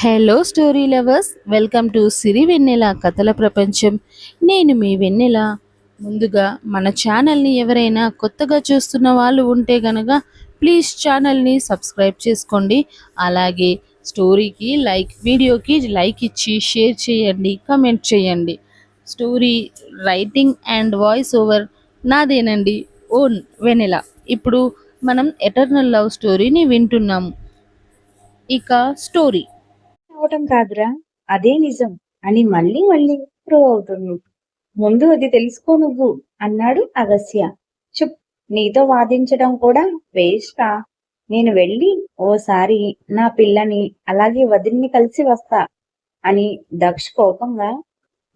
Hello story lovers, welcome to Siri Vennela కథల ప్రపంచం. నేను మీ వెన్నెల. ముందుగా మన ఛానల్ని ఎవరైనా కొత్తగా చూస్తున్న వాళ్ళు ఉంటే గనక ప్లీజ్ ఛానల్ని సబ్స్క్రైబ్ చేసుకోండి. అలాగే స్టోరీకి వీడియోకి లైక్ ఇచ్చి షేర్ చేయండి, కమెంట్ చేయండి. Story writing and voice over నాదేనండి, ఓన్ వెన్నెల. ఇప్పుడు మనం ఎటర్నల్ లవ్ స్టోరీని వింటున్నాము. ఇక స్టోరీ. అవటం కాదురా, అదే నిజం అని మళ్ళీ మళ్ళీ ప్రూవ్ అవుతుంది. ముందు అది తెలుసుకో నువ్వు, అన్నాడు అగస్య. చుప్, నీతో వాదించడం కూడా వేస్టా. నేను వెళ్ళి ఓసారి నా పిల్లని అలాగే వదిన్ని కలిసి వస్తా అని దక్ష కోపంగా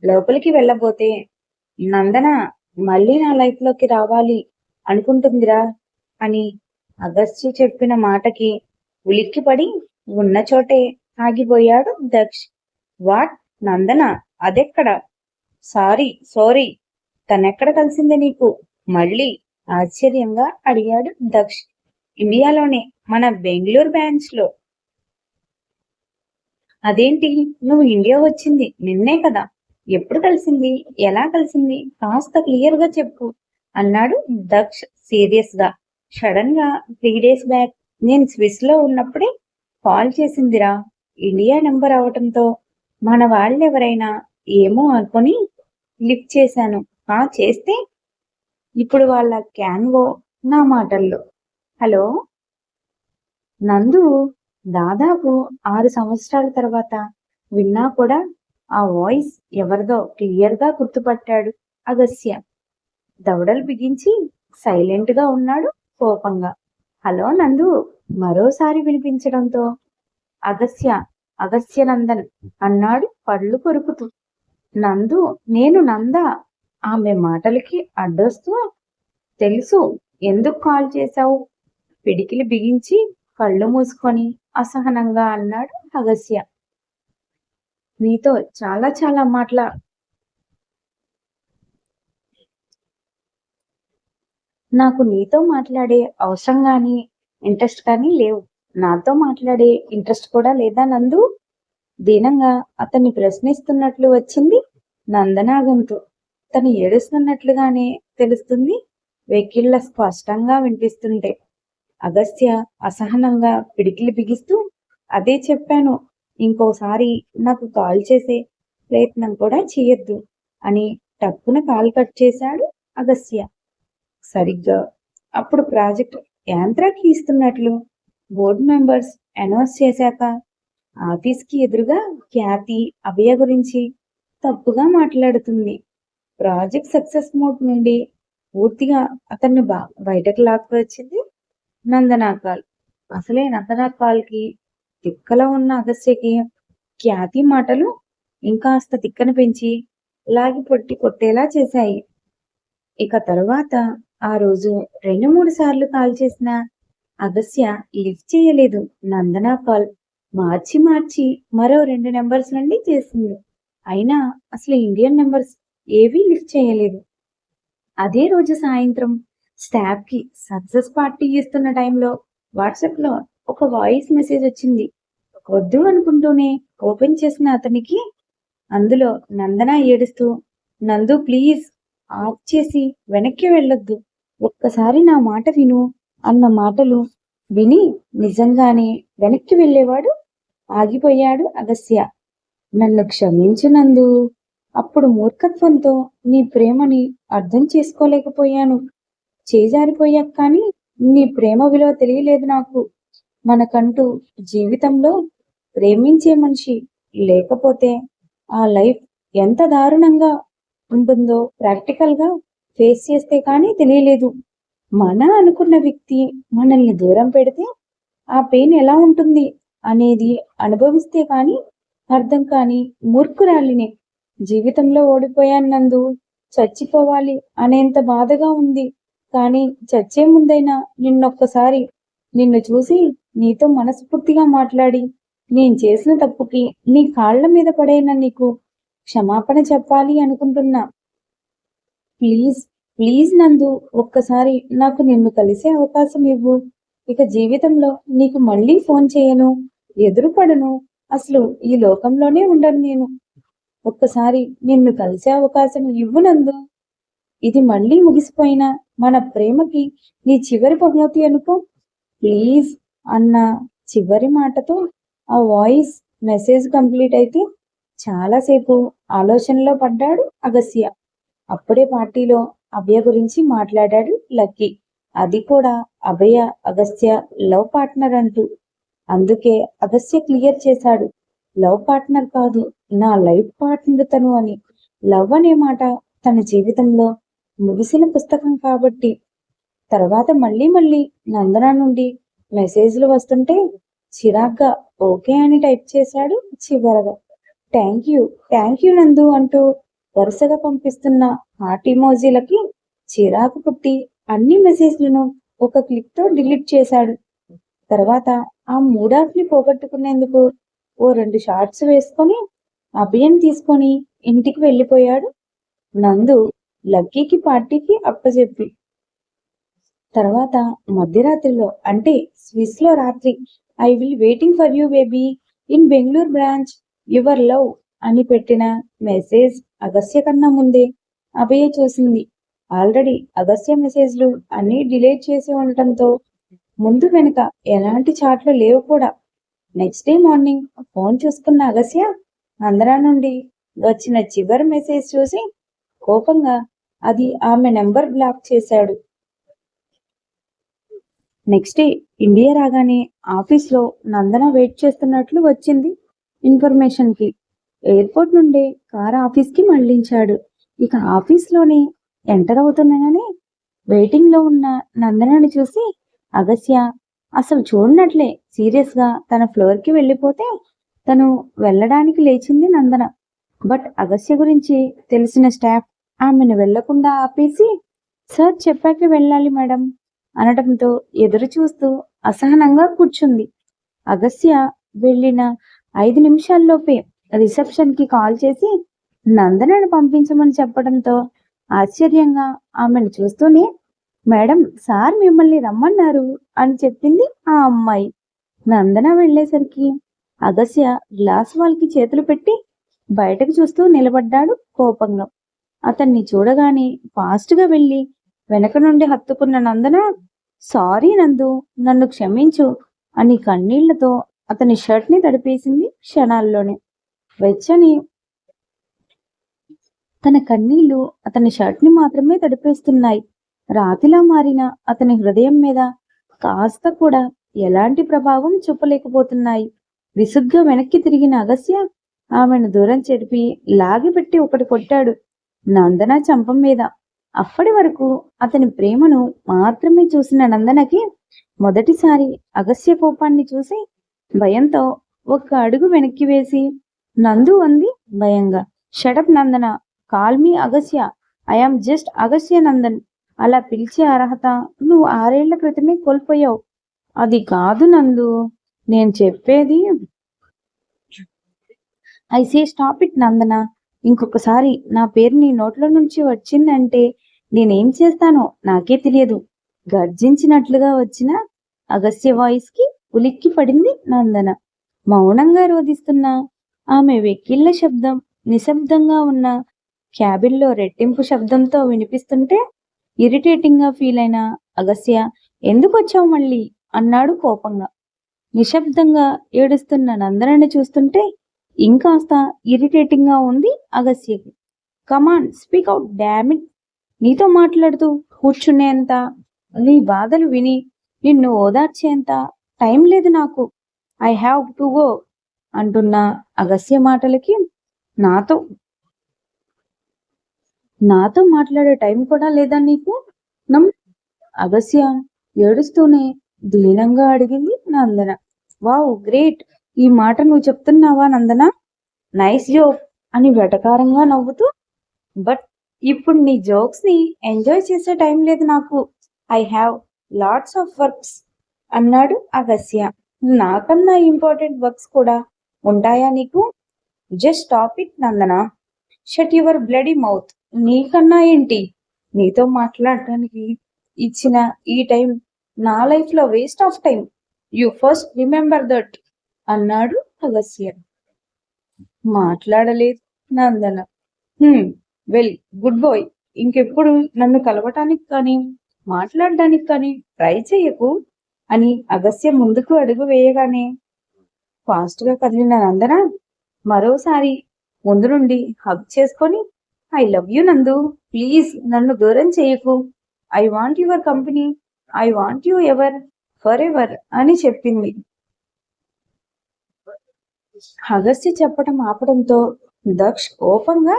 లోపలికి వెళ్ళబోతే, నందన మళ్ళీ నా లైఫ్ లోకి రావాలి అనుకుంటుందిరా అని అగస్త్య చెప్పిన మాటకి ఉలిక్కిపడి ఉన్న చోటే ఆగిపోయాడు దక్ష్. వాట్? నందన అదెక్కడ? సారీ, తనెక్కడ కలిసింది నీకు? మళ్ళీ ఆశ్చర్యంగా అడిగాడు దక్ష్. ఇండియాలోనే, మన బెంగళూరు బ్రాంచ్ లో. అదేంటి, నువ్వు ఇండియా వచ్చింది నిన్నే కదా? ఎప్పుడు కలిసింది? ఎలా కలిసింది? కాస్త క్లియర్ గా చెప్పు, అన్నాడు దక్ష్ సీరియస్ గా. సడన్ గా 3 days బ్యాక్ నేను స్విస్ లో ఉన్నప్పుడే కాల్ చేసిందిరా. ఇండియా నెంబర్ అవటంతో మన వాళ్ళెవరైనా ఏమో అనుకుని లిఫ్ట్ చేశాను. చేస్తే ఇప్పుడు వాళ్ళ క్యాన్వో నా మాటల్లో. హలో నందు, దాదాపు 6 సంవత్సరాల తర్వాత విన్నా కూడా ఆ వాయిస్ ఎవరిదో క్లియర్ గా గుర్తుపట్టాడు అగస్య. దవడలు బిగించి సైలెంట్ గా ఉన్నాడు కోపంగా. హలో నందు మరోసారి వినిపించడంతో అగస్యనందన్ అన్నాడు పళ్ళు కొరుకుతూ. నందు, నేను నంద. ఆమె మాటలకి అడ్డొస్తూ, తెలుసు, ఎందుకు కాల్ చేశావు? పిడికిలి బిగించి కళ్ళు మూసుకొని అసహనంగా అన్నాడు అగస్య. నీతో చాలా చాలా నాకు నీతో మాట్లాడే అవసరం గాని ఇంట్రెస్ట్ కానీ లేవు. నాతో మాట్లాడే ఇంట్రెస్ట్ కూడా లేదా నందు? దీనంగా అతన్ని ప్రశ్నిస్తున్నట్లు వచ్చింది నందన గొంతు. తను ఏడుస్తున్నట్లుగానే తెలుస్తుంది వెక్కిళ్ళ స్పష్టంగా వినిపిస్తుంటే. అగస్త్య అసహనంగా పిడికిలి బిగిస్తూ, అదే చెప్పాను, ఇంకోసారి నాకు కాల్ చేసే ప్రయత్నం కూడా చేయొద్దు అని టక్కున కాల్ కట్ చేశాడు అగస్త్య. సరిగ్గా అప్పుడు ప్రాజెక్ట్ యాంత్రాకి ఇస్తున్నట్లు బోర్డు మెంబర్స్ అనౌన్స్ చేశాక ఆఫీస్ కి ఎదురుగా ఖ్యాతి అభయ గురించి తప్పుగా మాట్లాడుతుంది. ప్రాజెక్ట్ సక్సెస్ మోడ్ నుండి పూర్తిగా అతన్ని బయటకు లాక్కొచ్చింది నందనా కాల్. అసలే నందనా కాల్ కి తిక్కలో ఉన్న అగస్యకి ఖ్యాతి మాటలు ఇంకాస్త తిక్కన పెంచి లాగి కొట్టేలా చేశాయి. ఇక తరువాత ఆ రోజు 2-3 సార్లు కాల్ చేసిన అగస్య లిఫ్ట్ చేయలేదు. నందనా కాల్ మార్చి మరో 2 నెంబర్స్ నుండి చేసింది. అయినా అసలు ఇండియన్ నెంబర్స్ ఏవీ లిఫ్ట్ చేయలేదు. అదే రోజు సాయంత్రం స్టాఫ్ కి సక్సెస్ పార్టీ ఇస్తున్న టైంలో వాట్సాప్ లో ఒక వాయిస్ మెసేజ్ వచ్చింది. వద్దు అనుకుంటూనే ఓపెన్ చేసిన అతనికి అందులో నందన ఏడుస్తూ, నందు ప్లీజ్ ఆఫ్ చేసి వెనక్కి వెళ్ళొద్దు, ఒక్కసారి నా మాట విను అన్న మాటలు విని నిజంగానే వెనక్కి వెళ్ళేవాడు ఆగిపోయాడు అగస్య. నన్ను క్షమించు నందు, అప్పుడు మూర్ఖత్వంతో నీ ప్రేమని అర్థం చేసుకోలేకపోయాను. చేజారిపోయాక కానీ నీ ప్రేమ విలువ తెలియలేదు నాకు. మనకంటూ జీవితంలో ప్రేమించే మనిషి లేకపోతే ఆ లైఫ్ ఎంత దారుణంగా ఉంటుందో ప్రాక్టికల్ గా ఫేస్ చేస్తే కానీ తెలియలేదు. మన అనుకున్న వ్యక్తి మనల్ని దూరం పెడితే ఆ పెయిన్ ఎలా ఉంటుంది అనేది అనుభవిస్తే కానీ అర్థం కాని మూర్ఖురాలిని. జీవితంలో ఓడిపోయాను నందు, చచ్చిపోవాలి అనేంత బాధగా ఉంది. కానీ చచ్చే ముందైనా నిన్ను చూసి నీతో మనస్ఫూర్తిగా మాట్లాడి నేను చేసిన తప్పుకి నీ కాళ్ల మీద పడైనా నీకు క్షమాపణ చెప్పాలి అనుకుంటున్నా. ప్లీజ్ నందు, ఒక్కసారి నాకు నిన్ను కలిసే అవకాశం ఇవ్వు. ఇక జీవితంలో నీకు మళ్ళీ ఫోన్ చేయను, ఎదురుపడను, అసలు ఈ లోకంలోనే ఉండను నేను. ఒక్కసారి నిన్ను కలిసే అవకాశం ఇవ్వు నందు. ఇది మళ్ళీ ముగిసిపోయిన మన ప్రేమకి నీ చివరి బహుమతి అనుకో ప్లీజ్ అన్న చివరి మాటతో ఆ వాయిస్ మెసేజ్ కంప్లీట్ అయితే చాలాసేపు ఆలోచనలో పడ్డాడు అగస్య. అప్పుడే పార్టీలో అభయ గురించి మాట్లాడాడు లక్కీ. అది కూడా అభయ అగస్య లవ్ పార్ట్నర్ అంటూ. అందుకే అగస్య క్లియర్ చేశాడు, లవ్ పార్ట్నర్ కాదు, నా లైఫ్ పార్ట్నర్ తను అని. లవ్ అనే మాట తన జీవితంలో ముగిసిన పుస్తకం కాబట్టి. తర్వాత మళ్ళీ నందన నుండి మెసేజ్లు వస్తుంటే చిరాగ్గా ఓకే అని టైప్ చేశాడు. చివరగా థ్యాంక్ యూ నందు అంటూ వరుసగా పంపిస్తున్న హార్ట్ ఇమోజీలకి చిరాకు పుట్టి అన్ని మెసేజ్లను ఒక క్లిక్ తో డిలీట్ చేశాడు. తర్వాత ఆ మూడాఫ్ని పోగొట్టుకునేందుకు ఓ 2 షార్ట్స్ వేసుకొని అభయం తీసుకొని ఇంటికి వెళ్ళిపోయాడు నందు లక్కీకి పార్టీకి అప్పచెప్పి. తర్వాత మధ్యరాత్రిలో అంటే స్విస్ లో రాత్రి I will waiting for you baby in Bengaluru branch your love అని పెట్టిన మెసేజ్ అగస్య కన్నా ముందే అభయ చూసింది. ఆల్రెడీ అగస్య మెసేజ్లు అన్ని డిలీట్ చేసి ఉండటంతో ముందు వెనుక ఎలాంటి చాట్లు లేవు కూడా. నెక్స్ట్ డే మార్నింగ్ ఫోన్ చూసుకున్న అగస్య నందన నుండి వచ్చిన చివరి మెసేజ్ చూసి కోపంగా అది ఆమె నెంబర్ బ్లాక్ చేశాడు. నెక్స్ట్ డే ఇండియా రాగానే ఆఫీస్ లో నందన వెయిట్ చేస్తున్నట్లు వచ్చింది ఇన్ఫర్మేషన్ కి. ఎయిర్పోర్ట్ నుండే కార్ ఆఫీస్ కి మళ్లించాడు. ఇక ఆఫీస్ లోనే ఎంటర్ అవుతున్నాగానే వెయిటింగ్ లో ఉన్న నందనని చూసి అగస్య అసలు చూడనట్లే సీరియస్ గా తన ఫ్లోర్ కి వెళ్ళిపోతే తను వెళ్ళడానికి లేచింది నందన. బట్ అగస్య గురించి తెలిసిన స్టాఫ్ ఆమెను వెళ్లకుండా ఆపేసి సార్ చెప్పాక వెళ్ళాలి మేడం అనడంతో ఎదురు చూస్తూ అసహనంగా కూర్చుంది. అగస్య వెళ్ళిన 5 నిమిషాల్లోపే రిసెప్షన్ కి కాల్ చేసి నందనను పంపించమని చెప్పడంతో ఆశ్చర్యంగా ఆమెను చూస్తూనే మేడం సార్ మిమ్మల్ని రమ్మన్నారు అని చెప్పింది ఆ అమ్మాయి. నందన వెళ్లేసరికి అగస్య గ్లాస్ వాల్కి చేతులు పెట్టి బయటకు చూస్తూ నిలబడ్డాడు కోపంగా. అతన్ని చూడగానే ఫాస్ట్ గా వెళ్లి వెనక నుండి హత్తుకున్న నందన సారీ నందు నన్ను క్షమించు అని కన్నీళ్లతో అతని షర్ట్ ని తడిపేసింది క్షణాల్లోనే. వెచ్చని తన కన్నీళ్లు అతని షర్ట్ ని మాత్రమే తడిపేస్తున్నాయి. రాతిలా మారిన అతని హృదయం మీద కాస్త కూడా ఎలాంటి ప్రభావం చూపలేకపోతున్నాయి. విసుగ్గా వెనక్కి తిరిగిన అగస్య ఆమెను దూరం చెరిపి లాగిపెట్టి ఒకటి కొట్టాడు నందన చంపం మీద. అప్పటి వరకు అతని ప్రేమను మాత్రమే చూసిన నందనకి మొదటిసారి అగస్య కోపాన్ని చూసి భయంతో ఒక్క అడుగు వెనక్కి వేసి నందు అంది భయంగా. Shut up Nandana, call me Agasya, I am just Agasya Nandan. అలా పిలిచే అర్హత నువ్వు 6 ఏళ్ల క్రితమే కోల్పోయావు. అది కాదు నందు నేను చెప్పేది. ఐ సే స్టాప్ ఇట్ నందన. ఇంకొకసారి నా పేరు నీ నోట్లో నుంచి వచ్చిందంటే నేనేం చేస్తానో నాకే తెలియదు. గర్జించినట్లుగా వచ్చిన అగస్య వాయిస్ కి ఉలిక్కి పడింది నందన. మౌనంగా రోధిస్తున్న ఆమె వెక్కిళ్ల శబ్దం నిశ్శబ్దంగా ఉన్న క్యాబిన్లో రెట్టింపు శబ్దంతో వినిపిస్తుంటే ఇరిటేటింగ్ గా ఫీల్ అయిన అగస్య ఎందుకు వచ్చావు మళ్ళీ అన్నాడు కోపంగా. నిశ్శబ్దంగా ఏడుస్తున్న నందనని చూస్తుంటే ఇంకాస్త ఇరిటేటింగ్ గా ఉంది అగస్యకి. Come on speak out dammit. నీతో మాట్లాడుతూ కూర్చునేంత, నీ బాధలు విని నిన్ను ఓదార్చేంత టైం లేదు నాకు. ఐ హ్యావ్ టు గో అంటున్న అగస్య మాటలకి నాతో మాట్లాడే టైం కూడా లేదా నీకు? అగస్య ఏడుస్తూనే దీనంగా అడిగింది నందన. వావ్ గ్రేట్, ఈ మాట నువ్వు చెప్తున్నావా నందన? నైస్ జోక్ అని వెటకారంగా నవ్వుతూ, బట్ ఇప్పుడు నీ జోక్స్ ని ఎంజాయ్ చేసే టైం లేదు నాకు. I have lots of works అన్నాడు అగస్య. నాకన్నా ఇంపార్టెంట్ వర్క్స్ కూడా ఉంటాయా నీకు? Just stop it Nandana. Shut your bloody mouth. నీకన్నా ఏంటి? నీతో మాట్లాడటానికి ఇచ్చిన ఈ టైం నా లైఫ్ లో waste of time. You first remember that అన్నాడు అగస్త్య. మాట్లాడలేదు నందన. Well, good bye. ఇంకెప్పుడు నన్ను కలవటానికి కానీ మాట్లాడడానికి కానీ ట్రై చెయ్యకు అని అగస్త్య ముందుకు అడుగు వేయగానే ఫాస్ట్ గా కదిలిన నందన మరోసారి ముందు నుండి హగ్ చేసుకొని, I love you Nandu, please నన్ను దూరం చేయకు, I want your company, I want you ever for ever అని చెప్పింది. అగస్త్య చెప్పటం ఆపడంతో దక్ష్ కోపంగా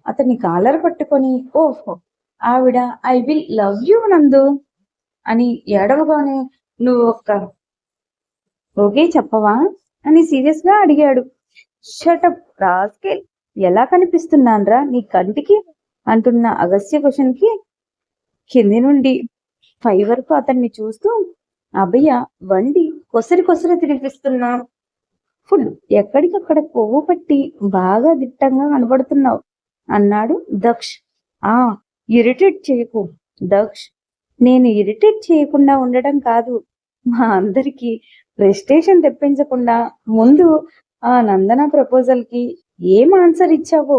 అతని కాలర్ పట్టుకొని, ఓహో ఆవిడ ఐ విల్ లవ్ యూ నందు అని ఏడవగానే, నువ్వు ఒక్క ఓకే చెప్పవా అని సీరియస్ గా అడిగాడు. షటప్ రాస్కెల్, ఎలా కనిపిస్తున్నాన్రా నీ కంటికి అంటున్న అగస్త్య క్వశ్చన్ కి కింది నుండి పై వరకు అతన్ని చూస్తూ, అభయ వండి కొసరి కొసరి తినిపిస్తున్నా ఫుడ్ ఎక్కడికక్కడ కొవ్వు పట్టి బాగా దిట్టంగా కనబడుతున్నావు అన్నాడు దక్ష్. ఇరిటేట్ చేయకు దక్ష్. నేను ఇరిటేట్ చేయకుండా ఉండడం కాదు, మా అందరికి ప్రెస్టేషన్ తెప్పించకుండా ముందు ఆ నందన ప్రపోజల్ కి ఏం ఆన్సర్ ఇచ్చావో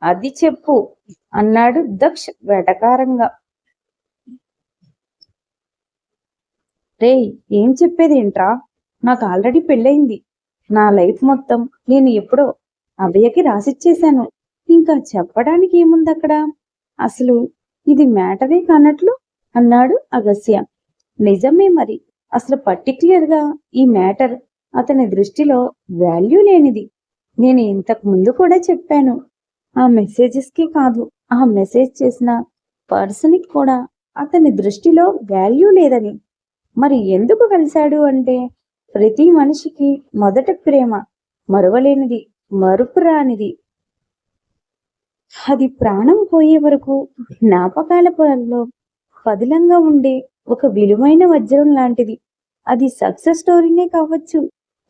అది చెప్పు అన్నాడు దక్ష్ వెటకారంగా. రేయ్, ఏం చెప్పేదేంట్రా, నాకు ఆల్రెడీ పెళ్ళయింది, నా లైఫ్ మొత్తం నేను ఎప్పుడో అభయకి రాసిచ్చేశాను, ఇంకా చెప్పడానికి ఏముంది అక్కడ, అసలు ఇది మ్యాటరే కానట్లు అన్నాడు అగస్త్య. నిజమే మరి, అసలు పర్టిక్యులర్ గా ఈ మ్యాటర్ అతని దృష్టిలో వాల్యూ లేనిది. నేను ఇంతకు ముందు కూడా చెప్పాను, ఆ మెసేజెస్ కి కాదు, ఆ మెసేజ్ చేసిన పర్సన్ కి కూడా అతని దృష్టిలో వాల్యూ లేదని. మరి ఎందుకు కలిశాడు అంటే, ప్రతి మనిషికి మొదట ప్రేమ మరువలేనిది, మరుపురానిది. అది ప్రాణం పోయే వరకు జ్ఞాపకాల పొలంలో పదిలంగా ఉండే ఒక విలువైన వజ్రం లాంటిది. అది సక్సెస్ స్టోరీనే కావచ్చు,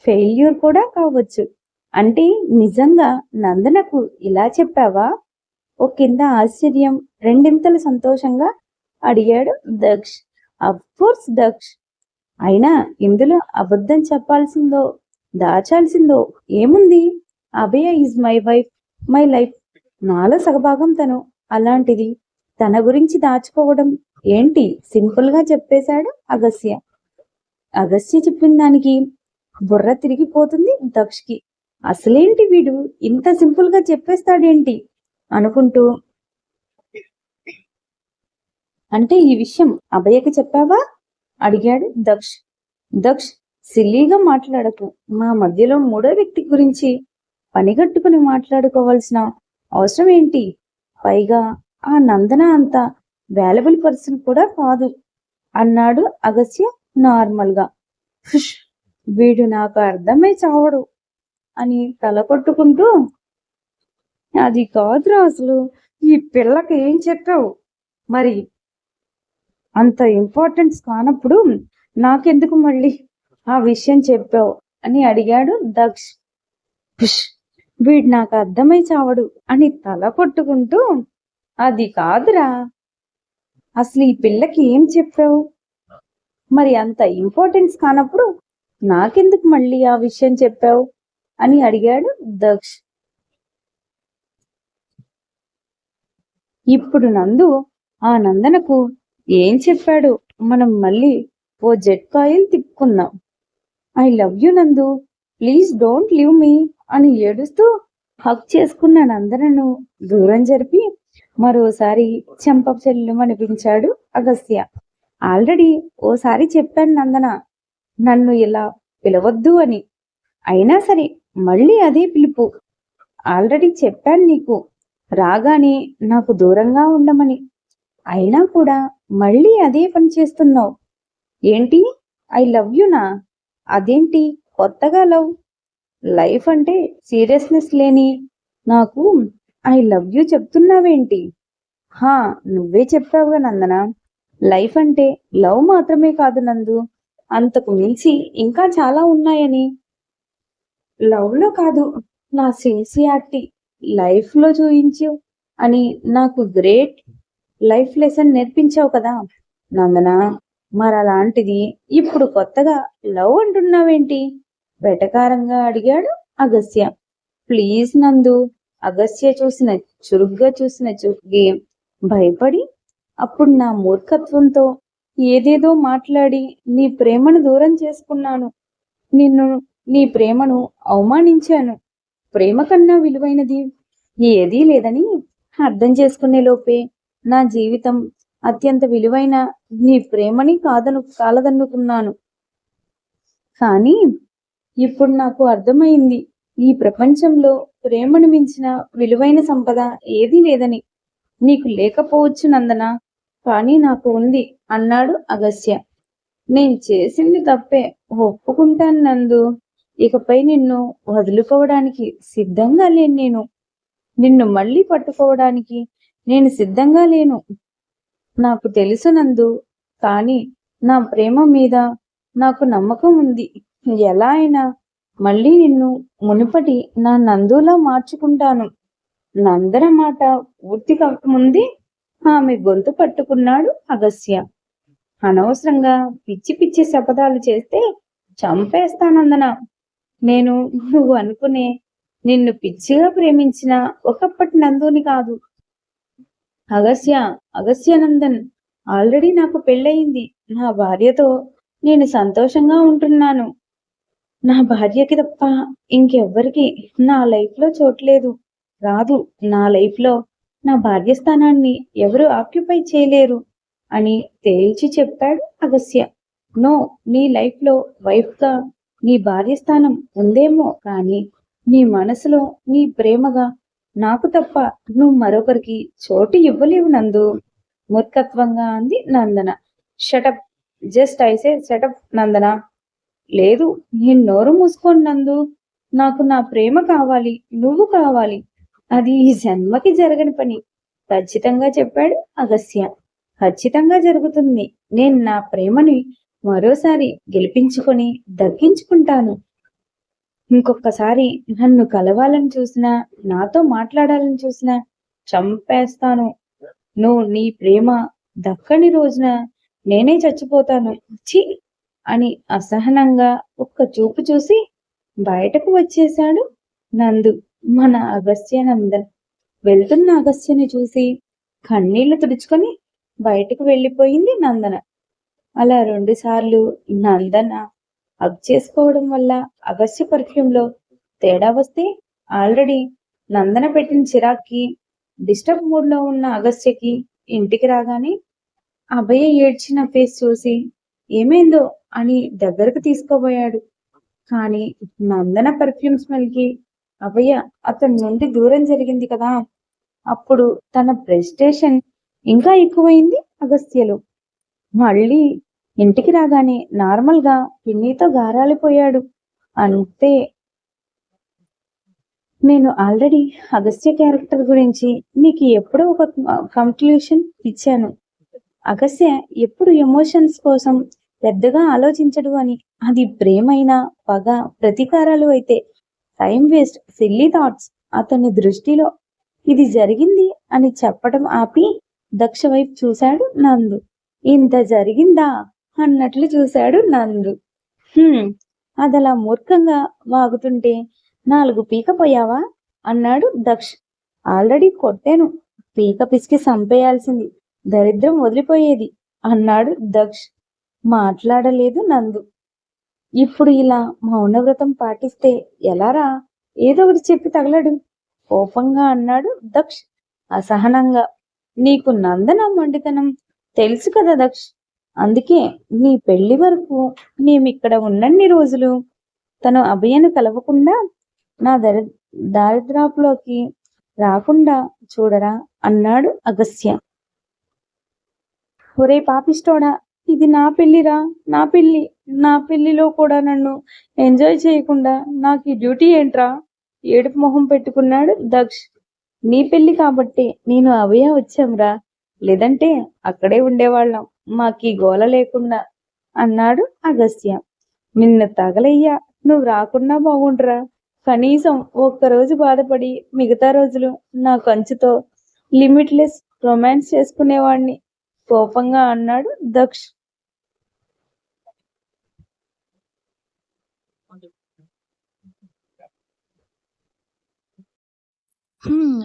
ఫెయిల్యూర్ కూడా కావచ్చు. అంటే నిజంగా నందనకు ఇలా చెప్పావా? ఓ కింద ఆశ్చర్యం, రెండింతల సంతోషంగా అడిగాడు దక్ష్. అఫ్ కోర్స్ దక్ష్, అయినా ఇందులో అబద్ధం చెప్పాల్సిందో దాచాల్సిందో ఏముంది? Abhaya is my wife, my life, నాలో సగభాగం తను, అలాంటిది తన గురించి దాచుకోవడం ఏంటి? సింపుల్ గా చెప్పేశాడు అగస్త్య. అగస్త్య చెప్పిన దానికి బుర్ర తిరిగిపోతుంది దక్షకి. అసలేంటి వీడు ఇంత సింపుల్ గా చెప్పేస్తాడేంటి అనుకుంటూ, అంటే ఈ విషయం అభయకి చెప్పావా అడిగాడు దక్ష్. దక్ష్, సిల్లీగా మాట్లాడకు, మా మధ్యలో మూడో వ్యక్తి గురించి పనిగట్టుకుని మాట్లాడుకోవాల్సిన అవసరం ఏంటి? పైగా ఆ నందన అంత వాల్యుబుల్ పర్సన్ కూడా కాదు అన్నాడు అగస్త్య నార్మల్ గా. వీడు నాకు అర్థమై చావడు అని తల కొట్టుకుంటూ, అది కాదురా, అసలు ఈ పిల్లకి ఏం చెప్పావు? మరి అంత ఇంపార్టెన్స్ కానప్పుడు నాకెందుకు మళ్ళీ ఆ విషయం చెప్పావు అని అడిగాడు దక్ష్. వీడు నాకు అర్థమై చావడు అని తల కొట్టుకుంటూ, అది కాదురా, అసలు ఈ పిల్లకి ఏం చెప్పావు? మరి అంత ఇంపార్టెన్స్ కానప్పుడు నాకెందుకు మళ్ళీ ఆ విషయం చెప్పావు అని అడిగాడు దక్ష్. ఇప్పుడు నందు ఆ నందనకు ఏం చెప్పాడు మనం మళ్ళీ ఓ జెట్ కాయిల్ తిప్పుకుందాం. I love you Nandu, please don't leave me అని ఏడుస్తూ హక్ చేసుకున్న నందనను దూరం జరిపి మరోసారి చెంప చెల్లుమనిపించాడు అగస్త్య. ఆల్రెడీ ఓసారి చెప్పాను నందన, నన్ను ఇలా పిలవద్దు అని, అయినా సరే మళ్ళీ అదే పిలుపు. ఆల్రెడీ చెప్పాను నీకు రాగానే నాకు దూరంగా ఉండమని, అయినా కూడా మళ్ళీ అదే పని చేస్తున్నావు ఏంటి? ఐ లవ్ యూనా? అదేంటి కొత్తగా లవ్? లైఫ్ అంటే సీరియస్నెస్ లేని నాకు ఐ లవ్ యూ చెప్తున్నావేంటి? నువ్వే చెప్పావుగా నందన, లైఫ్ అంటే లవ్ మాత్రమే కాదు నందు, అంతకు మించి ఇంకా చాలా ఉన్నాయని. లవ్ లో కాదు, నా సిన్సియారిటీ లైఫ్ లో చూయించు అని నాకు గ్రేట్ లైఫ్ లెసన్ నేర్పించావు కదా నందన. మరి అలాంటిది ఇప్పుడు కొత్తగా లవ్ అంటున్నావేంటి? వెటకారంగా అడిగాడు అగస్త్య. ప్లీజ్ నందు. అగస్త్య చురుగ్గా చూసిన చురుగ్గే భయపడి, అప్పుడు నా మూర్ఖత్వంతో ఏదేదో మాట్లాడి నీ ప్రేమను దూరం చేసుకున్నాను. నీ ప్రేమను అవమానించాను. ప్రేమ కన్నా విలువైనది ఏదీ లేదని అర్థం చేసుకునే లోపే నా జీవితం అత్యంత విలువైన నీ ప్రేమని కాలదన్నుకున్నాను. కానీ ఇప్పుడు నాకు అర్థమైంది, ఈ ప్రపంచంలో ప్రేమను మించిన విలువైన సంపద ఏదీ లేదని. నీకు లేకపోవచ్చు నందన, కానీ నాకు ఉంది అన్నాడు అగస్త్య. నేను చేసింది తప్పే, ఒప్పుకుంటాను నందు. ఇకపై నిన్ను వదులుకోవడానికి సిద్ధంగా లేను. నిన్ను మళ్ళీ పట్టుకోవడానికి నేను సిద్ధంగా లేను. నాకు తెలుసు నందు, కానీ నా ప్రేమ మీద నాకు నమ్మకం ఉంది. ఎలా అయినా మళ్ళీ నిన్ను మునుపటి నా నందులా మార్చుకుంటాను. నందన మాట పూర్తి కాకముందే ఆమె గొంతు పట్టుకున్నాడు అగస్త్య. అనవసరంగా పిచ్చి పిచ్చి శపథాలు చేస్తే చంపేస్తానందన. నేను నువ్వు అనుకునే నిన్ను పిచ్చిగా ప్రేమించిన ఒకప్పటి నందుని కాదు. అగస్త్యానందన్, ఆల్రెడీ నాకు పెళ్ళయింది. నా భార్యతో నేను సంతోషంగా ఉంటున్నాను. నా భార్యకి తప్ప ఇంకెవ్వరికి నా లైఫ్ లో చోట్లేదు, రాదు. నా లైఫ్ లో నా భార్య స్థానాన్ని ఎవరు ఆక్యుపై చేయలేరు అని తేల్చి చెప్పాడు అగస్త్య. నో, నీ లైఫ్ లో వైఫ్ గా నీ భార్య స్థానం ఉందేమో, కానీ నీ మనసులో నీ ప్రేమగా నాకు తప్ప నువ్వు మరొకరికి చోటు ఇవ్వలేవు నందు, మూర్ఖత్వంగా అంది నందన. షటప్, జస్ట్ ఐసే షటప్ నందన. లేదు, నేను నోరు మూసుకోను నందు. నాకు నా ప్రేమ కావాలి, నువ్వు కావాలి. అది ఈ జన్మకి జరగని పని, ఖచ్చితంగా చెప్పాడు అగస్త్య. ఖచ్చితంగా జరుగుతుంది. నేను నా ప్రేమని మరోసారి గెలిపించుకొని దక్కించుకుంటాను. ఇంకొకసారి నన్ను కలవాలని చూసినా, నాతో మాట్లాడాలని చూసినా చంపేస్తాను. నువ్వు నీ ప్రేమ దక్కని రోజున నేనే చచ్చిపోతాను. ఛీ అని అసహనంగా ఒక్క చూపు చూసి బయటకు వచ్చేశాడు నందు. మన అగస్త్యానందన్ వెళ్తున్న అగస్త్యని చూసి కన్నీళ్లు తుడుచుకొని బయటకు వెళ్ళిపోయింది నందన. అలా 2 సార్లు నందన హగ్ చేసుకోవడం వల్ల అగస్త్య పర్ఫ్యూమ్ లో తేడా వస్తే, ఆల్రెడీ నందన పెట్టిన చిరాక్కి డిస్టర్బ్ మూడ్ లో ఉన్న అగస్త్యకి ఇంటికి రాగానే అభయ ఏడ్చిన ఫేస్ చూసి ఏమైందో అని దగ్గరకు తీసుకోబోయాడు. కానీ నందన పర్ఫ్యూమ్ స్మెల్ కి అభయ అతని నుండి దూరం జరిగింది కదా. అప్పుడు తన ప్రెస్టేషన్ ఇంకా ఎక్కువైంది అగస్త్యలో. మళ్ళీ ఇంటికి రాగానే నార్మల్ గా పిన్నితో గారాలిపోయాడు. అంతే. నేను ఆల్రెడీ అగస్త్య క్యారెక్టర్ గురించి మీకు ఎప్పుడో ఒక కంక్లూషన్ ఇచ్చాను. అగస్త్య ఎప్పుడు ఎమోషన్స్ కోసం పెద్దగా ఆలోచించడు అని. అది ప్రేమైనా, పగ, ప్రతీకారాలు అయితే టైం వేస్ట్, సిల్లీ థాట్స్. అతని దృష్టిలో ఇది జరిగింది అని చెప్పడం ఆపి దక్ష వైపు చూశాడు నందు. ఇంత జరిగిందా అన్నట్లు చూశాడు నందు. అదలా మూర్ఖంగా వాగుతుంటే 4 పీకపోయావా అన్నాడు దక్ష్. ఆల్రెడీ కొట్టాను, పీక పిసికి సంపేయాల్సింది, దరిద్రం వదిలిపోయేది అన్నాడు దక్ష్. మాట్లాడలేదు నందు. ఇప్పుడు ఇలా మౌనవ్రతం పాటిస్తే ఎలారా, ఏదో ఒకటి చెప్పి తగలడు కోపంగా అన్నాడు దక్ష్ అసహనంగా. నీకు నందన మొండితనం తెలుసు కదా దక్ష్, అందుకే నీ పెళ్లి వరకు మేమిక్కడ ఉన్నన్ని రోజులు తను అభయను కలవకుండా నా దారిద్రాపులోకి రాకుండా చూడరా అన్నాడు అగస్త్య. ఒరే పాపిష్టోడా, ఇది నా పెళ్లిరా, నా పెళ్లి. నా పెళ్లిలో కూడా నన్ను ఎంజాయ్ చేయకుండా నాకు ఈ డ్యూటీ ఏంట్రా? ఏడుపు మొహం పెట్టుకున్నాడు దక్ష్. నీ పెళ్లి కాబట్టి నేను అభయ వచ్చాంరా, లేదంటే అక్కడే ఉండేవాళ్ళం మాకీ గోల లేకుండా అన్నాడు అగస్త్య. నిన్ను తగలయ్యా, నువ్వు రాకున్నా బాగుండ్రా. కనీసం ఒక్కరోజు బాధపడి మిగతా రోజులు నా కంచుతో లిమిట్లెస్ రొమాన్స్ చేసుకునేవాణ్ణి కోపంగా అన్నాడు దక్ష్.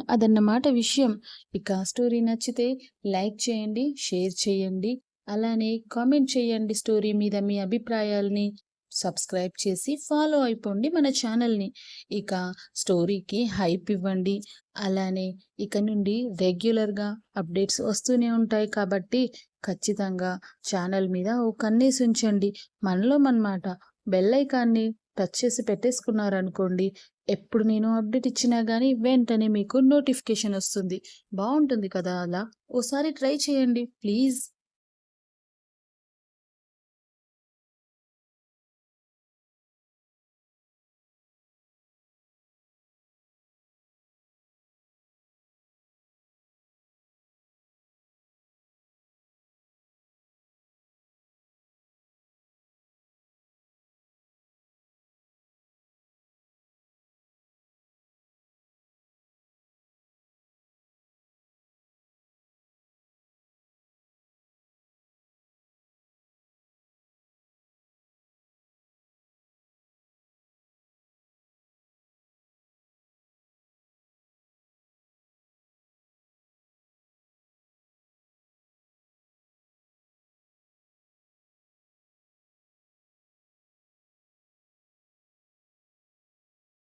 అదన్నమాట విషయం. ఇక స్టోరీ నచ్చితే లైక్ చేయండి, షేర్ చేయండి. అలానే కామెంట్ చేయండి స్టోరీ మీద మీ అభిప్రాయాల్ని. సబ్స్క్రైబ్ చేసి ఫాలో అయిపోండి మన ఛానల్‌ని. ఇక స్టోరీకి హైప్ ఇవ్వండి. అలానే ఇక నుండి రెగ్యులర్‌గా అప్డేట్స్ వస్తూనే ఉంటాయి కాబట్టి ఖచ్చితంగా ఛానల్ మీద ఓ కన్నేసి ఉంచండి. మనలో మనమాట బెల్ ఐకాన్‌ని టచ్ చేసి పెట్టేసుకున్నారనుకోండి, ఎప్పుడు నేను అప్డేట్ ఇచ్చినా గానీ వెంటనే మీకు నోటిఫికేషన్ వస్తుంది. బావుంటుంది కదా అలా. ఓసారి ట్రై చేయండి ప్లీజ్.